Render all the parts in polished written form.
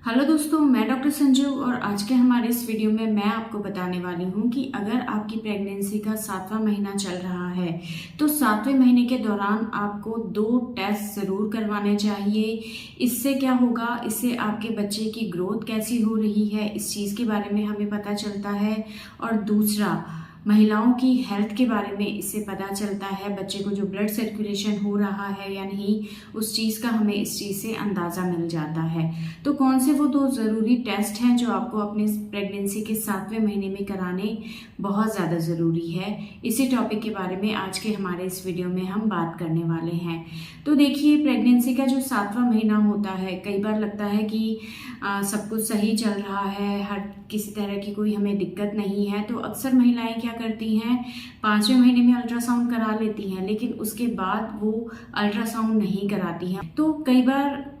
Hello दोस्तों, मैं doctor Sanju और आज के हमारे इस वीडियो में मैं आपको बताने वाली हूँ कि अगर आपकी प्रेगनेंसी का 7वां महीना चल रहा है तो 7वें महीने के दौरान आपको 2 टेस्ट ज़रूर करवाने चाहिए। इससे क्या होगा, इससे आपके बच्चे की ग्रोथ कैसी हो रही है इस चीज़ के बारे में हमें पता चलता है। और दूसरा, महिलाओं की हेल्थ के बारे में इससे पता चलता है, बच्चे को जो ब्लड सर्कुलेशन हो रहा है या नहीं, उस चीज़ का हमें इस चीज़ से अंदाज़ा मिल जाता है। तो कौन से वो 2 ज़रूरी टेस्ट हैं जो आपको अपने प्रेगनेंसी के 7वें महीने में कराने बहुत ज़्यादा ज़रूरी है, इसी टॉपिक के बारे में आज के हमारे इस वीडियो में हम बात करने वाले हैं। तो देखिए, प्रेगनेंसी का जो 7वां महीना होता है, कई बार लगता है कि सब कुछ सही चल रहा है, हर किसी तरह की कोई हमें दिक्कत नहीं है। तो अक्सर महिलाएं क्या करती हैं, 5वें महीने में अल्ट्रासाउंड करा लेती हैं, लेकिन उसके बाद वो अल्ट्रासाउंड नहीं कराती हैं। तो कई बार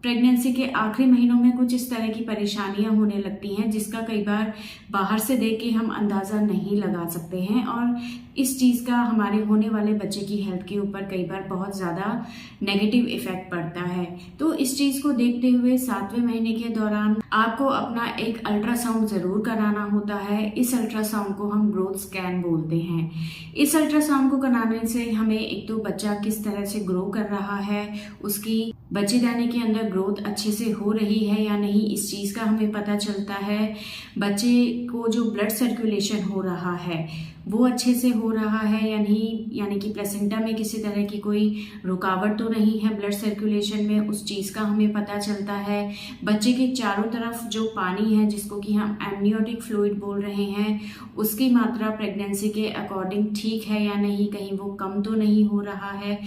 प्रेगनेंसी के आखिरी महीनों में कुछ इस तरह की परेशानियां होने लगती हैं जिसका कई बार बाहर से देख के हम अंदाज़ा नहीं लगा सकते हैं, और इस चीज़ का हमारे होने वाले बच्चे की हेल्थ के ऊपर कई बार बहुत ज़्यादा नेगेटिव इफेक्ट पड़ता है। तो इस चीज़ को देखते हुए 7वें महीने के दौरान आपको अपना एक अल्ट्रासाउंड ज़रूर कराना होता है। इस अल्ट्रासाउंड को हम ग्रोथ स्कैन बोलते हैं। इस अल्ट्रासाउंड को कराने से हमें एक तो बच्चा किस तरह से ग्रो कर रहा है, उसकी बच्चेदानी के अंदर ग्रोथ अच्छे से हो रही है या नहीं, इस चीज़ का हमें पता चलता है। बच्चे को जो ब्लड सर्कुलेशन हो रहा है वो अच्छे से हो रहा है या नहीं, यानी कि प्लेसेंटा में किसी तरह की कोई रुकावट तो नहीं है ब्लड सर्कुलेशन में, उस चीज़ का हमें पता चलता है। बच्चे के चारों तरफ जो पानी है, जिसको कि हम एमनियोटिक फ्लूइड बोल रहे हैं, उसकी मात्रा प्रेगनेंसी के अकॉर्डिंग ठीक है या नहीं, कहीं वो कम तो नहीं हो रहा है।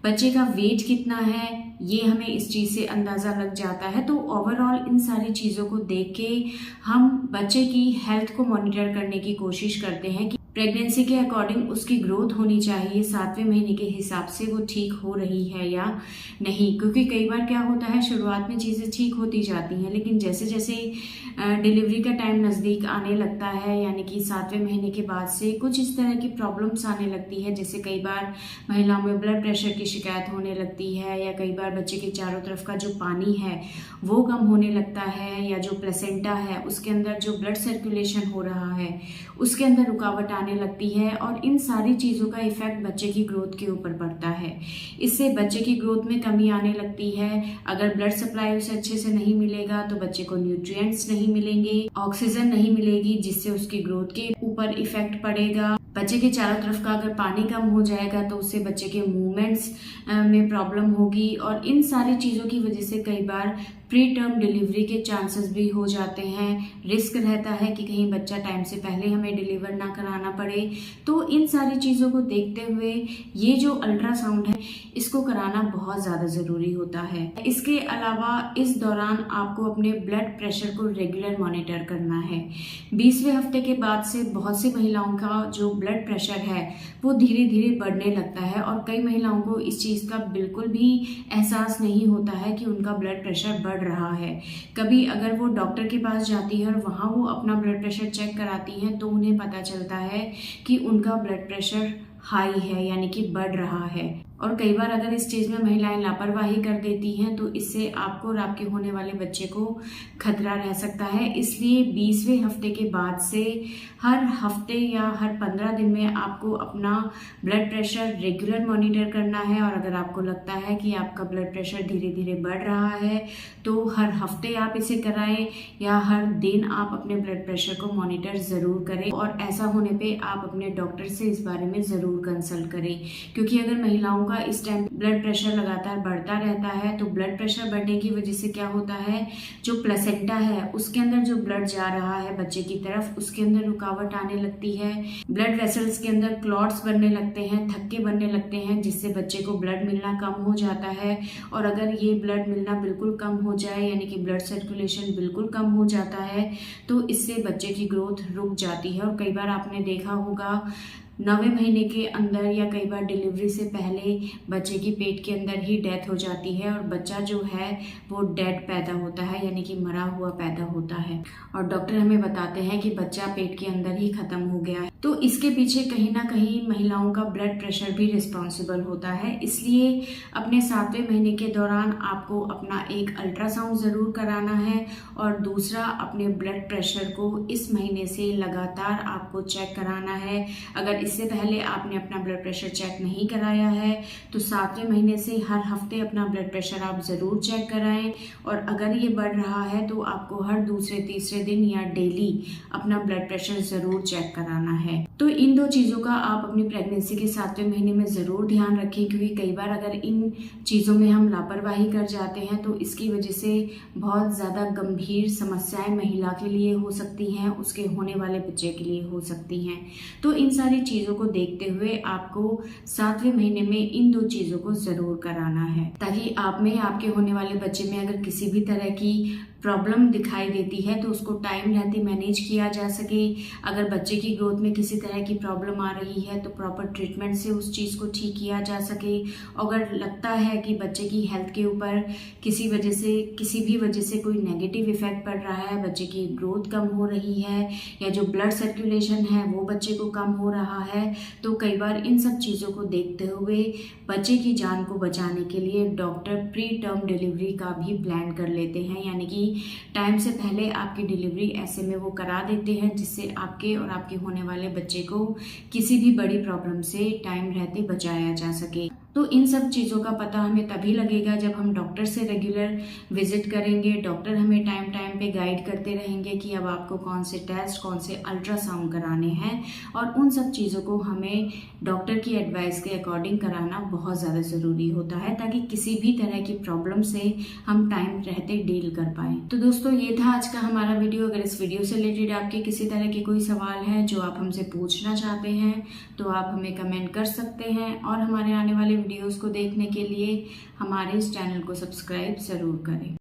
बच्चे का वेट कितना है, ये हमें इस चीज़ से अंदाज़ा लग जाता है। तो ओवरऑल इन सारी चीज़ों को देख के हम बच्चे की हेल्थ को मॉनिटर करने की कोशिश करते हैं कि प्रेगनेंसी के अकॉर्डिंग उसकी ग्रोथ होनी चाहिए, 7वें महीने के हिसाब से वो ठीक हो रही है या नहीं। क्योंकि कई बार क्या होता है, शुरुआत में चीज़ें ठीक होती जाती हैं, लेकिन जैसे जैसे डिलीवरी का टाइम नज़दीक आने लगता है, यानी कि 7वें महीने के बाद से कुछ इस तरह की प्रॉब्लम्स आने लगती है। जैसे कई बार महिलाओं में ब्लड प्रेशर की शिकायत होने लगती है, या कई बार बच्चे के चारों तरफ का जो पानी है वो कम होने लगता है, या जो प्लेसेंटा है उसके अंदर जो ब्लड सर्कुलेशन हो रहा है उसके अंदर रुकावट आने लगती है। और इन सारी चीज़ों का इफेक्ट बच्चे की ग्रोथ के ऊपर पड़ता है। इससे बच्चे की ग्रोथ में कमी आने लगती है। अगर ब्लड सप्लाई उसे अच्छे से नहीं मिलेगा तो बच्चे को न्यूट्रिएंट्स नहीं मिलेंगे, ऑक्सीजन नहीं मिलेगी, जिससे उसकी ग्रोथ के ऊपर इफेक्ट पड़ेगा। बच्चे के चारों तरफ का अगर पानी कम हो जाएगा तो उससे बच्चे के मूवमेंट्स में प्रॉब्लम होगी, और इन सारी चीज़ों की वजह से कई बार प्री टर्म डिलीवरी के चांसेस भी हो जाते हैं। रिस्क रहता है कि कहीं बच्चा टाइम से पहले हमें डिलीवर ना कराना पड़े। तो इन सारी चीज़ों को देखते हुए ये जो अल्ट्रासाउंड है इसको कराना बहुत ज़्यादा ज़रूरी होता है। इसके अलावा इस दौरान आपको अपने ब्लड प्रेशर को रेगुलर मॉनिटर करना है। 20वें हफ्ते के बाद से बहुत सी महिलाओं का जो ब्लड प्रेशर है वो धीरे धीरे बढ़ने लगता है, और कई महिलाओं को इस चीज़ का बिल्कुल भी एहसास नहीं होता है कि उनका ब्लड प्रेशर बढ़ रहा है। कभी अगर वो डॉक्टर के पास जाती है और वहाँ वो अपना ब्लड प्रेशर चेक कराती हैं तो उन्हें पता चलता है कि उनका ब्लड प्रेशर हाई है, यानी कि बढ़ रहा है। और कई बार अगर इस चीज़ में महिलाएं लापरवाही कर देती हैं तो इससे आपको और आपके होने वाले बच्चे को खतरा रह सकता है। इसलिए 20वें हफ्ते के बाद से हर हफ्ते या हर 15 दिन में आपको अपना ब्लड प्रेशर रेगुलर मॉनिटर करना है। और अगर आपको लगता है कि आपका ब्लड प्रेशर धीरे धीरे बढ़ रहा है तो हर हफ्ते आप इसे कराएं, या हर दिन आप अपने ब्लड प्रेशर को मॉनिटर ज़रूर करें। और ऐसा होने पे आप अपने डॉक्टर से इस बारे में ज़रूर कंसल्ट करें, क्योंकि अगर महिलाओं का इस टाइम ब्लड प्रेशर लगातार बढ़ता रहता है तो ब्लड प्रेशर बढ़ने की वजह से क्या होता है, जो प्लेसेंटा है उसके अंदर जो ब्लड जा रहा है बच्चे की तरफ, उसके अंदर रुकावट आने लगती है। ब्लड वेसल्स के अंदर क्लॉट्स बनने लगते हैं, थक्के बनने लगते हैं, जिससे बच्चे को ब्लड मिलना कम हो जाता है। और अगर ये ब्लड मिलना बिल्कुल कम हो जाए, यानी कि ब्लड सर्कुलेशन बिल्कुल कम हो जाता है, तो इससे बच्चे की ग्रोथ रुक जाती है। और कई बार आपने देखा होगा 9वें महीने के अंदर या कई बार डिलीवरी से पहले बच्चे की पेट के अंदर ही डेथ हो जाती है और बच्चा जो है वो डेड पैदा होता है, यानी कि मरा हुआ पैदा होता है और डॉक्टर हमें बताते हैं कि बच्चा पेट के अंदर ही खत्म हो गया है। तो इसके पीछे कहीं ना कहीं महिलाओं का ब्लड प्रेशर भी रिस्पॉन्सिबल होता है। इसलिए अपने 7वें महीने के दौरान आपको अपना एक अल्ट्रासाउंड ज़रूर कराना है और दूसरा अपने ब्लड प्रेशर को इस महीने से लगातार आपको चेक कराना है। अगर इससे पहले आपने अपना ब्लड प्रेशर चेक नहीं कराया है तो 7वें महीने से हर हफ्ते अपना ब्लड प्रेशर आप ज़रूर चेक कराएं और अगर ये बढ़ रहा है तो आपको हर दूसरे तीसरे दिन या डेली अपना ब्लड प्रेशर ज़रूर चेक कराना है। तो इन दो चीज़ों का आप अपनी प्रेगनेंसी के 7वें महीने में ज़रूर ध्यान रखें, क्योंकि कई बार अगर इन चीज़ों में हम लापरवाही कर जाते हैं तो इसकी वजह से बहुत ज़्यादा गंभीर समस्याएं महिला के लिए हो सकती हैं, उसके होने वाले बच्चे के लिए हो सकती हैं। तो इन सारी चीज़ों को देखते हुए आपको 7वें महीने में इन दो चीज़ों को ज़रूर कराना है, ताकि आप में आपके होने वाले बच्चे में अगर किसी भी तरह की प्रॉब्लम दिखाई देती है तो उसको टाइम रहते मैनेज किया जा सके। अगर बच्चे की ग्रोथ में किसी तरह की प्रॉब्लम आ रही है तो प्रॉपर ट्रीटमेंट से उस चीज़ को ठीक किया जा सके। अगर लगता है कि बच्चे की हेल्थ के ऊपर किसी भी वजह से कोई नेगेटिव इफेक्ट पड़ रहा है, बच्चे की ग्रोथ कम हो रही है या जो ब्लड सर्कुलेशन है वो बच्चे को कम हो रहा है, तो कई बार इन सब चीज़ों को देखते हुए बच्चे की जान को बचाने के लिए डॉक्टर प्री टर्म डिलीवरी का भी प्लान कर लेते हैं, यानी कि टाइम से पहले आपकी डिलीवरी ऐसे में वो करा देते हैं जिससे आपके और आपके होने वाले बच्चे को किसी भी बड़ी प्रॉब्लम से टाइम रहते बचाया जा सके। तो इन सब चीज़ों का पता हमें तभी लगेगा जब हम डॉक्टर से रेगुलर विजिट करेंगे। डॉक्टर हमें टाइम टाइम पे गाइड करते रहेंगे कि अब आपको कौन से टेस्ट, कौन से अल्ट्रासाउंड कराने हैं और उन सब चीज़ों को हमें डॉक्टर की एडवाइस के अकॉर्डिंग कराना बहुत ज़्यादा ज़रूरी होता है, ताकि किसी भी तरह की प्रॉब्लम से हम टाइम रहते डील कर पाएँ। तो दोस्तों ये था आज का हमारा वीडियो। अगर इस वीडियो से रिलेटेड आपके किसी तरह के कोई सवाल हैं जो आप हमसे पूछना चाहते हैं तो आप हमें कमेंट कर सकते हैं और हमारे आने वाले वीडियोस को देखने के लिए हमारे इस चैनल को सब्सक्राइब ज़रूर करें।